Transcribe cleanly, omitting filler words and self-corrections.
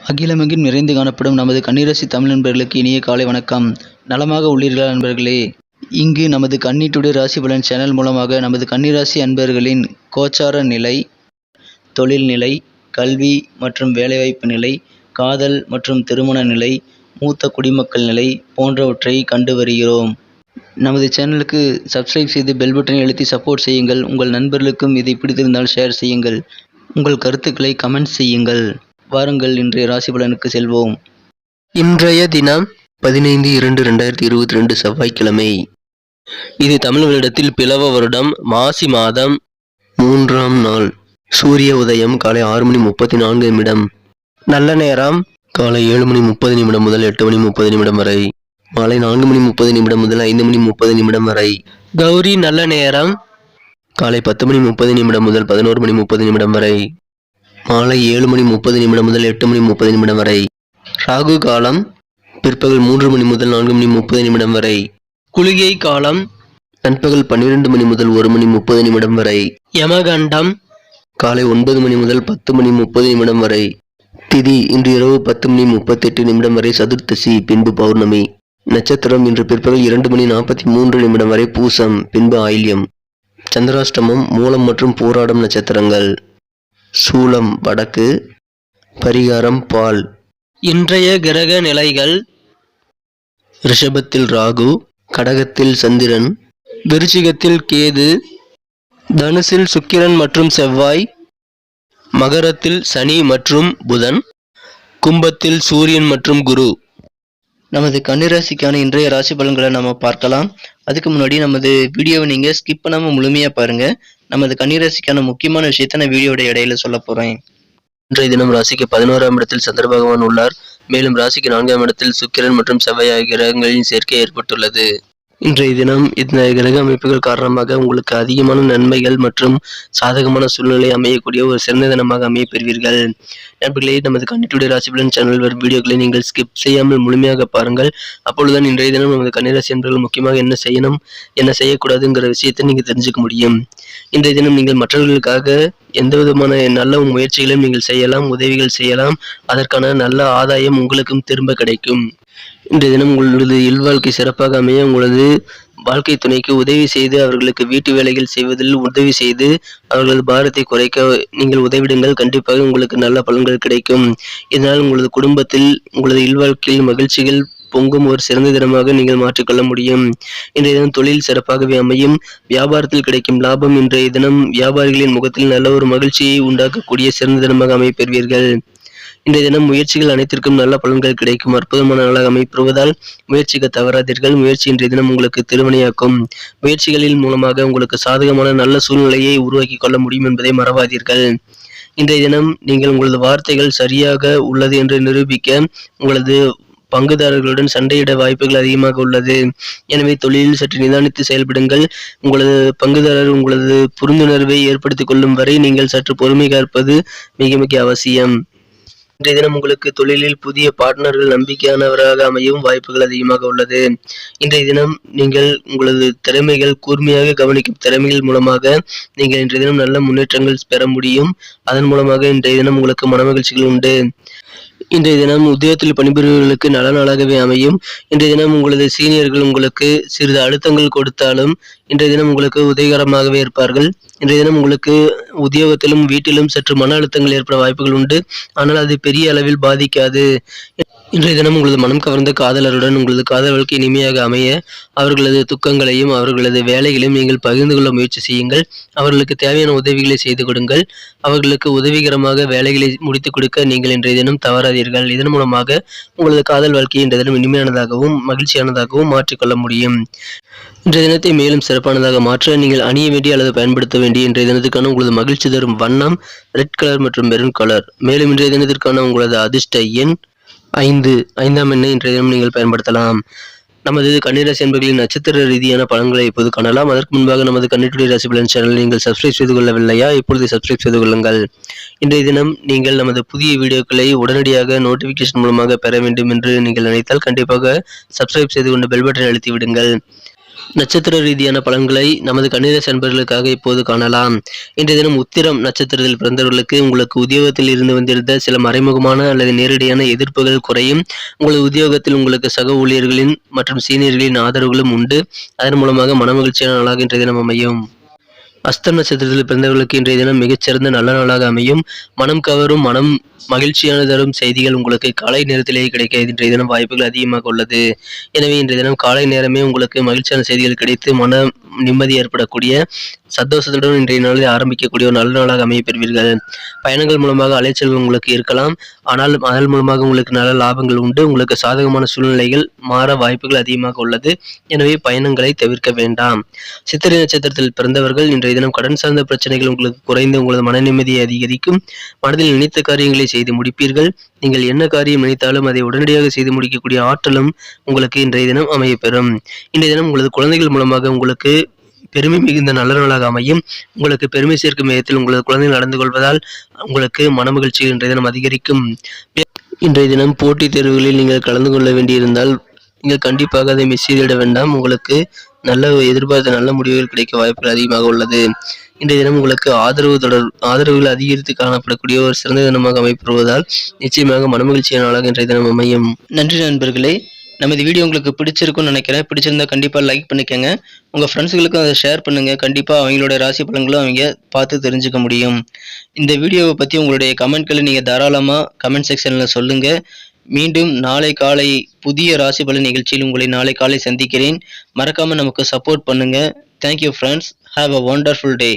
அகிலமெங்கும் நிறைந்து காணப்படும் நமது கன்னிராசி தமிழ் நண்பர்களுக்கு இனிய காலை வணக்கம். நலமாக உள்ளீர்களா நண்பர்களே? இங்கு நமது கன்னி டுடே ராசி பலன் சேனல் மூலமாக நமது கன்னிராசி அன்பர்களின் கோச்சார நிலை, தொழில் நிலை, கல்வி மற்றும் வேலைவாய்ப்பு நிலை, காதல் மற்றும் திருமண நிலை, மூத்த குடிமக்கள் நிலை போன்றவற்றை கண்டு வருகிறோம். நமது சேனலுக்கு சப்ஸ்கிரைப் செய்து பெல் பட்டனை அழுத்தி சப்போர்ட் செய்யுங்கள். உங்கள் நண்பர்களுக்கும் இதை பிடித்திருந்தால் ஷேர் செய்யுங்கள். உங்கள் கருத்துக்களை கமெண்ட் செய்யுங்கள். வாருங்கள் இன்றைய ராசி பலனுக்கு செல்வோம். இன்றைய தினம் 15/2/2022 செவ்வாய்க்கிழமை. இது தமிழ் வருடத்தில் பிளவ வருடம் மாசி மாதம் 3ஆம் நாள். சூரிய உதயம் காலை 6:34 நல்ல நேரம் காலை 7:30 முதல் 8:30 வரை. மாலை 4:30 முதல் 5:30 வரை. கௌரி நல்ல நேரம் காலை 10:30 முதல் 11:30 வரை. மாலை 7:30 முதல் 8:30 வரை. ராகு காலம் பிற்பகல் 3 முதல் 4:30 வரை. குளிகை காலம் நண்பகல் 12 முதல் 1:30 வரை. யமகண்டம் காலை 9 முதல் 10:30 வரை. திதி இன்று இரவு 10:38 வரை சதுர்த்தசி, பின்பு பௌர்ணமி. நட்சத்திரம் இன்று பிற்பகல் 2:43 வரை பூசம், பின்பு ஆயில்யம். சந்திராஷ்டமம் மூலம் மற்றும் போராடம் நட்சத்திரங்கள். சூலம் வடக்கு, பரிகாரம் பால். இன்றைய கிரக நிலைகள்: ரிஷபத்தில் ராகு, கடகத்தில் சந்திரன், விருச்சிகத்தில் கேது, தனுசில் சுக்கிரன் மற்றும் செவ்வாய், மகரத்தில் சனி மற்றும் புதன், கும்பத்தில் சூரியன் மற்றும் குரு. நமது கன்னிராசிக்கான இன்றைய ராசி பலன்களை நம்ம பார்க்கலாம். அதுக்கு முன்னாடி நமது வீடியோவை நீங்க ஸ்கிப் பண்ணாம முழுமையா பாருங்க. நமது கன்னிராசிக்கான முக்கியமான விஷயத்த நான் வீடியோட இடையில சொல்ல போறேன். இன்றைய தினம் ராசிக்கு 11ஆம் இடத்தில் சந்திர பகவான் உள்ளார். மேலும் ராசிக்கு 4ஆம் இடத்தில் சுக்கிரன் மற்றும் செவ்வாய் ஆகிய கிரகங்களின் சேர்க்கை ஏற்பட்டுள்ளது. இன்றைய தினம் இந்த கிரக அமைப்புகள் காரணமாக உங்களுக்கு அதிகமான நன்மைகள் மற்றும் சாதகமான சூழ்நிலை அமையக்கூடிய ஒரு சிறந்த தினமாக அமைய பெறுவீர்கள். நண்பர்களே, நமது கன்னி டுடே ராசி பலன் சேனல் வரும் வீடியோக்களை நீங்கள் ஸ்கிப் செய்யாமல் முழுமையாக பாருங்கள். அப்பொழுதுதான் இன்றைய தினம் நமது கன்னிராசி என்பவர்கள் முக்கியமாக என்ன செய்யணும், என்ன செய்யக்கூடாதுங்கிற விஷயத்தை நீங்கள் தெரிஞ்சுக்க முடியும். இன்றைய தினம் நீங்கள் மற்றவர்களுக்காக எந்த விதமான நல்ல முயற்சிகளையும் நீங்கள் செய்யலாம், உதவிகள் செய்யலாம். அதற்கான நல்ல ஆதாயம் உங்களுக்கும் திரும்ப கிடைக்கும். இன்றைய தினம் உங்களது இல்வாழ்க்கை சிறப்பாக அமைய உங்களது வாழ்க்கை துணைக்கு உதவி செய்து அவர்களுக்கு வீட்டு வேலைகள் செய்வதில் உதவி செய்து அவர்களது பாரத்தை குறைக்க நீங்கள் உதவிடுங்கள். கண்டிப்பாக உங்களுக்கு நல்ல பலன்கள் கிடைக்கும். இதனால் உங்களது குடும்பத்தில் உங்களது இல்வாழ்க்கையில் மகிழ்ச்சிகள் பொங்கும் ஒரு சிறந்த தினமாக நீங்கள் மாற்றிக்கொள்ள முடியும். இன்றைய தினம் தொழில் சிறப்பாகவே அமையும். வியாபாரத்தில் கிடைக்கும் லாபம் இன்றைய தினம் வியாபாரிகளின் முகத்தில் நல்ல ஒரு மகிழ்ச்சியை உண்டாக்கக்கூடிய சிறந்த தினமாக அமைப்பெறுவீர்கள். இன்றைய தினம் முயற்சிகள் அனைத்திற்கும் நல்ல பலன்கள் கிடைக்கும். அற்புதமான நாளாக அமைப்பெறுவதால் முயற்சிக்க தவறாதீர்கள். முயற்சி இன்றைய தினம் உங்களுக்கு திருவினையாக்கும். முயற்சிகளின் மூலமாக உங்களுக்கு சாதகமான நல்ல சூழ்நிலையை உருவாக்கி கொள்ள முடியும் என்பதை மறவாதீர்கள். இன்றைய தினம் நீங்கள் உங்களது வார்த்தைகள் சரியாக உள்ளது என்று நிரூபிக்க உங்களது பங்குதாரர்களுடன் சண்டையிட வாய்ப்புகள் அதிகமாக உள்ளது. எனவே தொழிலில் சற்று நிதானித்து செயல்படுங்கள். உங்களது பங்குதாரர் உங்களது புரிந்துணர்வை ஏற்படுத்திக் கொள்ளும் வரை நீங்கள் சற்று பொறுமை காப்பது மிக மிக அவசியம். இன்றைய தினம் உங்களுக்கு தொழிலில் புதிய பார்ட்னர்கள் நம்பிக்கையானவராக அமையும் வாய்ப்புகள் அதிகமாக உள்ளது. இன்றைய தினம் நீங்கள் உங்களது திறமைகள் கூர்மையாக கவனிக்கும் திறமைகள் மூலமாக நீங்கள் இன்றைய தினம் நல்ல முன்னேற்றங்கள் பெற முடியும். அதன் மூலமாக இன்றைய தினம் உங்களுக்கு மனமகிழ்ச்சிகள் உண்டு. இன்றைய தினம் உத்தியோகத்தில் பணிபுரிபவர்களுக்கு நல்ல நாளாகவே அமையும். இன்றைய தினம் உங்களது சீனியர்கள் உங்களுக்கு சிறிது அழுத்தங்கள் கொடுத்தாலும் இன்றைய தினம் உங்களுக்கு உதவிகரமாகவே இருப்பார்கள். இன்றைய தினம் உங்களுக்கு உத்தியோகத்திலும் வீட்டிலும் சற்று மன அழுத்தங்கள் ஏற்பட வாய்ப்புகள் உண்டு. ஆனால் அது பெரிய அளவில் பாதிக்காது. இன்றைய தினம் உங்களது மனம் கவர்ந்த காதலருடன் உங்களது காதல் வாழ்க்கை இனிமையாக அமைய அவர்களது துக்கங்களையும் அவர்களது வேலைகளையும் நீங்கள் பகிர்ந்து கொள்ள முயற்சி செய்யுங்கள். அவர்களுக்கு தேவையான உதவிகளை செய்து கொடுங்கள். அவர்களுக்கு உதவிகரமாக வேலைகளை முடித்துக் கொடுக்க நீங்கள் இன்றைய தினம் தவறாதீர்கள். இதன் மூலமாக உங்களது காதல் வாழ்க்கையை இன்றைய தினம் இனிமையானதாகவும் மகிழ்ச்சியானதாகவும் மாற்றிக்கொள்ள முடியும். இன்றைய தினத்தை மேலும் சிறப்பானதாக மாற்ற நீங்கள் அணிய வேண்டிய அல்லது பயன்படுத்த வேண்டிய இன்றைய தினத்திற்கான உங்களது மகிழ்ச்சி தரும் வண்ணம் ரெட் கலர் மற்றும் மெரூன் கலர். மேலும் இன்றைய தினத்திற்கான உங்களது அதிர்ஷ்ட எண் 5. 5ஆம் எண்ணை இன்றைய தினம் நீங்கள் பயன்படுத்தலாம். நமது கன்னிராசி என்பர்களின் நட்சத்திர ரீதியான பலன்களை இப்போது காணலாம். அதற்கு முன்பாக நமது கன்னி டுடே ராசி பலன் சேனல் நீங்கள் சப்ஸ்கிரைப் செய்து கொள்ளவில்லையா? இப்பொழுது சப்ஸ்கிரைப் செய்து கொள்ளுங்கள். இன்றைய தினம் நீங்கள் நமது புதிய வீடியோக்களை உடனடியாக நோட்டிபிகேஷன் மூலமாக பெற வேண்டும் என்று நீங்கள் நினைத்தால் கண்டிப்பாக சப்ஸ்கிரைப் செய்து கொண்டு பெல் பட்டனை அழுத்தி விடுங்கள். நட்சத்திர ரீதியான பலன்களை நமது கன்னிராசி அன்பர்களுக்காக இப்போது காணலாம். இன்றைய தினம் உத்திரம் நட்சத்திரத்தில் பிறந்தவர்களுக்கு உங்களுக்கு உத்தியோகத்தில் இருந்து வந்திருந்த சில மறைமுகமான அல்லது நேரடியான எதிர்ப்புகள் குறையும். உங்களது உத்தியோகத்தில் உங்களுக்கு சக ஊழியர்களின் மற்றும் சீனியர்களின் ஆதரவுகளும் உண்டு. அதன் மூலமாக மனமகிழ்ச்சியான நாளாக இன்றைய தினம் அமையும். அஸ்தம் நட்சத்திரத்தில் பிறந்தவர்களுக்கு இன்றைய தினம் மிகச்சிறந்த நல்ல நாளாக அமையும். மனம் கவரும் மகிழ்ச்சியான தரும் செய்திகள் உங்களுக்கு காலை நேரத்திலேயே கிடைக்க இன்றைய தினம் வாய்ப்புகள் அதிகமாக உள்ளது. எனவே இன்றைய தினம் காலை நேரமே உங்களுக்கு மகிழ்ச்சியான செய்திகள் கிடைத்து மன நிம்மதி ஏற்படக்கூடிய சந்தோஷத்துடன் இன்றைய நாளில் ஆரம்பிக்கக்கூடிய ஒரு நல்ல நாளாக அமைய பெறுவீர்கள். பயணங்கள் மூலமாக அலைச்சல் உங்களுக்கு இருக்கலாம். ஆனால் அதன் மூலமாக உங்களுக்கு நல்ல லாபங்கள் உண்டு. உங்களுக்கு சாதகமான சூழ்நிலைகள் மாற வாய்ப்புகள் அதிகமாக உள்ளது. எனவே பயணங்களை தவிர்க்க வேண்டாம். சித்திரை நட்சத்திரத்தில் பிறந்தவர்கள் இன்றைய தினம் கடன் சார்ந்த பிரச்சனைகள் உங்களுக்கு குறைந்து உங்களது மன நிம்மதியை அதிகரிக்கும். மனதில் நினைத்த காரியங்களை செய்து முடிப்பீர்கள். நீங்கள் என்ன காரியம் நினைத்தாலும் அதை உடனடியாக செய்து முடிக்கக்கூடிய ஆற்றலும் உங்களுக்கு இன்றைய தினம் அமையப்பெறும். இன்றைய தினம் உங்களது குழந்தைகள் மூலமாக உங்களுக்கு பெருமை மிகுந்த நல்ல நாளாக அமையும். உங்களுக்கு பெருமை சேர்க்கும் விதத்தில் உங்களது குழந்தைகள் நடந்து கொள்வதால் உங்களுக்கு மனமகிழ்ச்சி இன்றைய தினம் அதிகரிக்கும். இன்றைய தினம் போட்டித் தேர்வுகளில் நீங்கள் கலந்து கொள்ள வேண்டியிருந்தால் நீங்கள் கண்டிப்பாக அதை மிஸ் செய்திட வேண்டாம். உங்களுக்கு எதிர்பார்த்த நல்ல முடிவுகள் கிடைக்க வாய்ப்புகள் அதிகமாக உள்ளது. இன்றைய தினம் உங்களுக்கு ஆதரவுகள் அதிகரித்து காணப்படக்கூடிய ஒரு சிறந்த தினமாக அமைப்பெறுவதால் நிச்சயமாக மனமகிழ்ச்சியான நாளாக இன்றைய தினம் அமையும். நன்றி நண்பர்களே. நமது வீடியோ உங்களுக்கு பிடிச்சிருக்கும்னு நினைக்கிறேன். பிடிச்சிருந்தா கண்டிப்பாக லைக் பண்ணிக்கோங்க. உங்கள் ஃப்ரெண்ட்ஸுகளுக்கும் அதை ஷேர் பண்ணுங்கள். கண்டிப்பாக அவங்களோட ராசி பலன்களும் அவங்க பார்த்து தெரிஞ்சுக்க முடியும். இந்த வீடியோவை பற்றி உங்களுடைய கமெண்ட்களை நீங்கள் தாராளமாக கமெண்ட் செக்ஷனில் சொல்லுங்கள். மீண்டும் நாளை காலை புதிய ராசி பலன் நிகழ்ச்சியில் உங்களை நாளை காலை சந்திக்கிறேன். மறக்காமல் நமக்கு சப்போர்ட் பண்ணுங்கள். Thank you friends. Have a wonderful day.